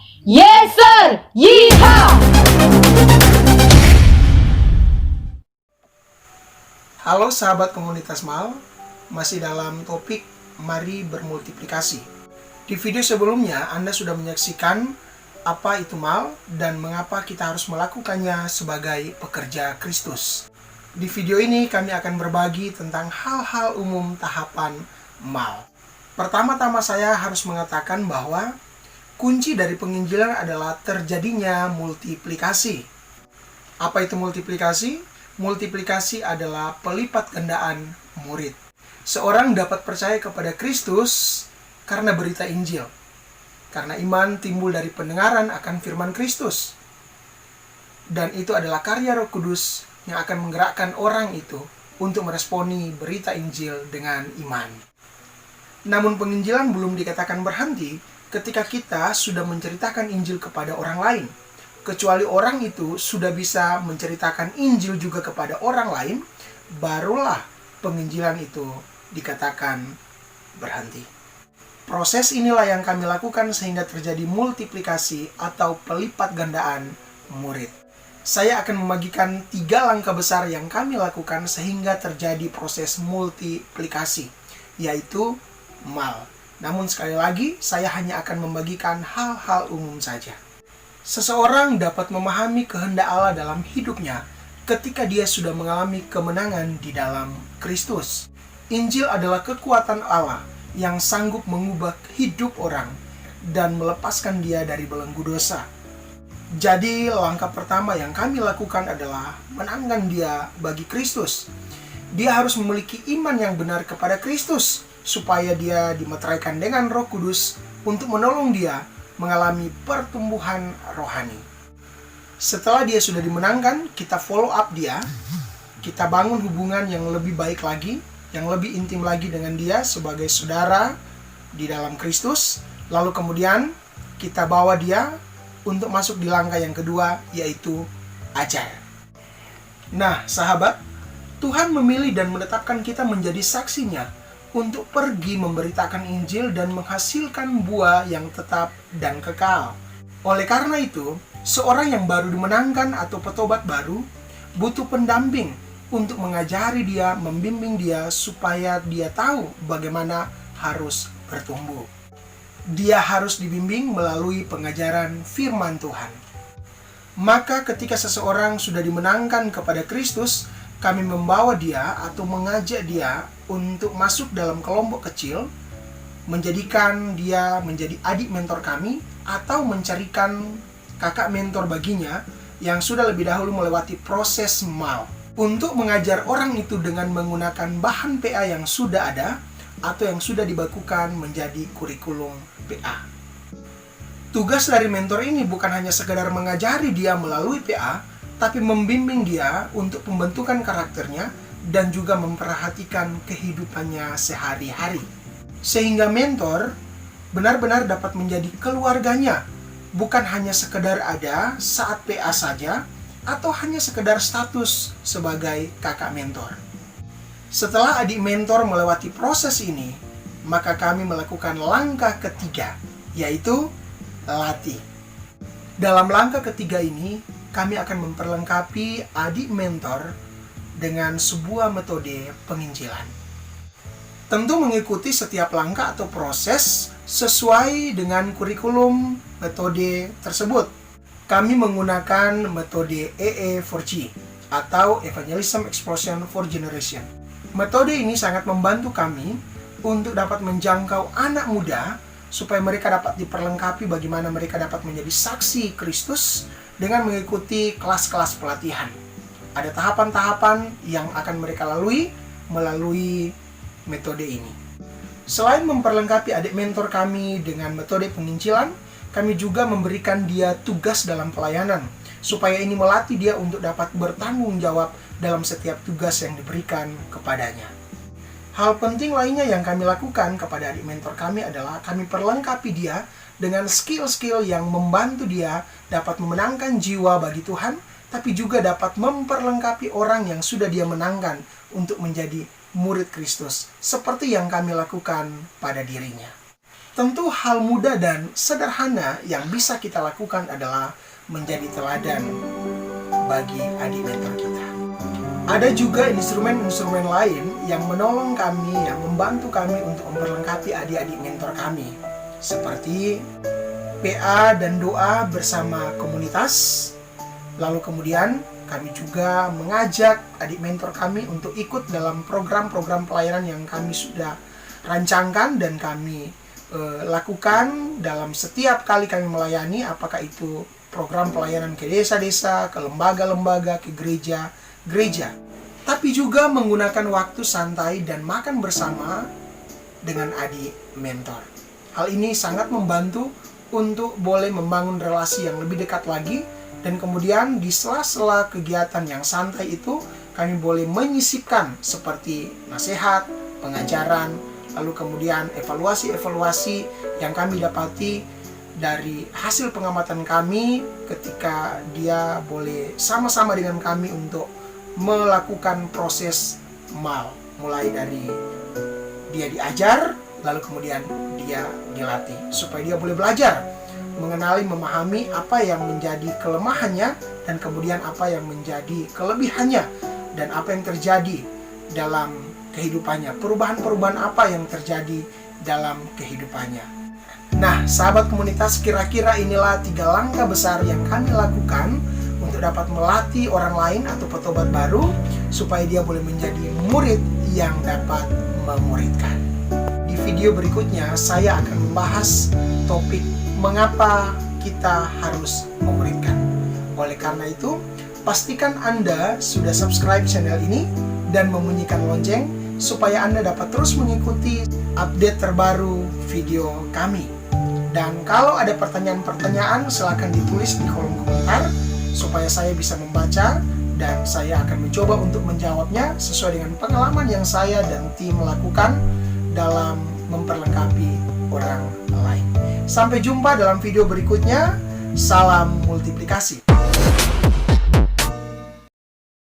Yes sir! Yeehaw! Halo sahabat komunitas MAL, masih dalam topik Mari Bermultiplikasi. Di video sebelumnya Anda sudah menyaksikan apa itu MAL dan mengapa kita harus melakukannya sebagai pekerja Kristus. Di video ini kami akan berbagi tentang hal-hal umum tahapan MAL. Pertama-tama saya harus mengatakan bahwa kunci dari penginjilan adalah terjadinya multiplikasi. Apa itu multiplikasi? Multiplikasi adalah pelipat gandaan murid. Seorang dapat percaya kepada Kristus karena berita Injil. Karena iman timbul dari pendengaran akan firman Kristus. Dan itu adalah karya Roh Kudus yang akan menggerakkan orang itu untuk meresponi berita Injil dengan iman. Namun penginjilan belum dikatakan berhenti ketika kita sudah menceritakan Injil kepada orang lain. Kecuali orang itu sudah bisa menceritakan Injil juga kepada orang lain, barulah penginjilan itu dikatakan berhenti. Proses inilah yang kami lakukan sehingga terjadi multiplikasi atau pelipat gandaan murid. Saya akan membagikan 3 langkah besar yang kami lakukan sehingga terjadi proses multiplikasi, yaitu MAL. Namun sekali lagi, saya hanya akan membagikan hal-hal umum saja. Seseorang dapat memahami kehendak Allah dalam hidupnya ketika dia sudah mengalami kemenangan di dalam Kristus. Injil adalah kekuatan Allah yang sanggup mengubah hidup orang dan melepaskan dia dari belenggu dosa. Jadi, langkah pertama yang kami lakukan adalah menangkan dia bagi Kristus. Dia harus memiliki iman yang benar kepada Kristus, supaya dia dimeteraikan dengan Roh Kudus untuk menolong dia mengalami pertumbuhan rohani. Setelah dia sudah dimenangkan, kita follow up dia, kita bangun hubungan yang lebih baik lagi, yang lebih intim lagi dengan dia sebagai saudara di dalam Kristus, lalu kemudian kita bawa dia untuk masuk di langkah yang kedua, yaitu ajar. Nah, sahabat, Tuhan memilih dan menetapkan kita menjadi saksinya untuk pergi memberitakan Injil dan menghasilkan buah yang tetap dan kekal. Oleh karena itu, seorang yang baru dimenangkan atau petobat baru butuh pendamping untuk mengajari dia, membimbing dia supaya dia tahu bagaimana harus bertumbuh. Dia harus dibimbing melalui pengajaran firman Tuhan. Maka ketika seseorang sudah dimenangkan kepada Kristus, kami membawa dia atau mengajak dia untuk masuk dalam kelompok kecil, menjadikan dia menjadi adik mentor kami, atau mencarikan kakak mentor baginya yang sudah lebih dahulu melewati proses MAL. Untuk mengajar orang itu dengan menggunakan bahan PA yang sudah ada atau yang sudah dibakukan menjadi kurikulum PA. Tugas dari mentor ini bukan hanya sekedar mengajari dia melalui PA, tapi membimbing dia untuk pembentukan karakternya dan juga memperhatikan kehidupannya sehari-hari. Sehingga mentor benar-benar dapat menjadi keluarganya, bukan hanya sekedar ada saat PA saja, atau hanya sekedar status sebagai kakak mentor. Setelah adik mentor melewati proses ini, maka kami melakukan langkah ketiga, yaitu latih. Dalam langkah ketiga ini, kami akan memperlengkapi adik mentor dengan sebuah metode penginjilan. Tentu mengikuti setiap langkah atau proses sesuai dengan kurikulum metode tersebut. Kami menggunakan metode EE4G atau Evangelism Explosion for Generation. Metode ini sangat membantu kami untuk dapat menjangkau anak muda supaya mereka dapat diperlengkapi bagaimana mereka dapat menjadi saksi Kristus dengan mengikuti kelas-kelas pelatihan. Ada tahapan-tahapan yang akan mereka lalui melalui metode ini. Selain memperlengkapi adik mentor kami dengan metode penginjilan, kami juga memberikan dia tugas dalam pelayanan, supaya ini melatih dia untuk dapat bertanggung jawab dalam setiap tugas yang diberikan kepadanya. Hal penting lainnya yang kami lakukan kepada adik mentor kami adalah kami perlengkapi dia dengan skill-skill yang membantu dia dapat memenangkan jiwa bagi Tuhan, tapi juga dapat memperlengkapi orang yang sudah dia menangkan untuk menjadi murid Kristus, seperti yang kami lakukan pada dirinya. Tentu hal mudah dan sederhana yang bisa kita lakukan adalah menjadi teladan bagi adik mentor kita. Ada juga instrumen-instrumen lain yang menolong kami, yang membantu kami untuk memperlengkapi adik-adik mentor kami. Seperti PA dan doa bersama komunitas. Lalu kemudian kami juga mengajak adik mentor kami untuk ikut dalam program-program pelayanan yang kami sudah rancangkan dan kami lakukan dalam setiap kali kami melayani, apakah itu program pelayanan ke desa-desa, ke lembaga-lembaga, ke gereja. Tapi juga menggunakan waktu santai dan makan bersama dengan adik mentor. Hal ini sangat membantu untuk boleh membangun relasi yang lebih dekat lagi, dan kemudian di sela-sela kegiatan yang santai itu kami boleh menyisipkan seperti nasihat, pengajaran, lalu kemudian evaluasi-evaluasi yang kami dapati dari hasil pengamatan kami ketika dia boleh sama-sama dengan kami untuk melakukan proses MAL. Mulai dari dia diajar, lalu kemudian dia dilatih supaya dia boleh belajar mengenali, memahami apa yang menjadi kelemahannya dan kemudian apa yang menjadi kelebihannya dan apa yang terjadi dalam kehidupannya, perubahan-perubahan apa yang terjadi dalam kehidupannya. Nah, sahabat komunitas, kira-kira inilah 3 langkah besar yang kami lakukan untuk dapat melatih orang lain atau petobat baru supaya dia boleh menjadi murid yang dapat memuridkan. Di video berikutnya saya akan membahas topik mengapa kita harus memuridkan. Oleh karena itu, pastikan Anda sudah subscribe channel ini dan membunyikan lonceng supaya Anda dapat terus mengikuti update terbaru video kami. Dan kalau ada pertanyaan-pertanyaan, silakan ditulis di kolom komentar supaya saya bisa membaca dan saya akan mencoba untuk menjawabnya sesuai dengan pengalaman yang saya dan tim lakukan dalam memperlengkapi orang lain. Sampai jumpa dalam video berikutnya. Salam multiplikasi.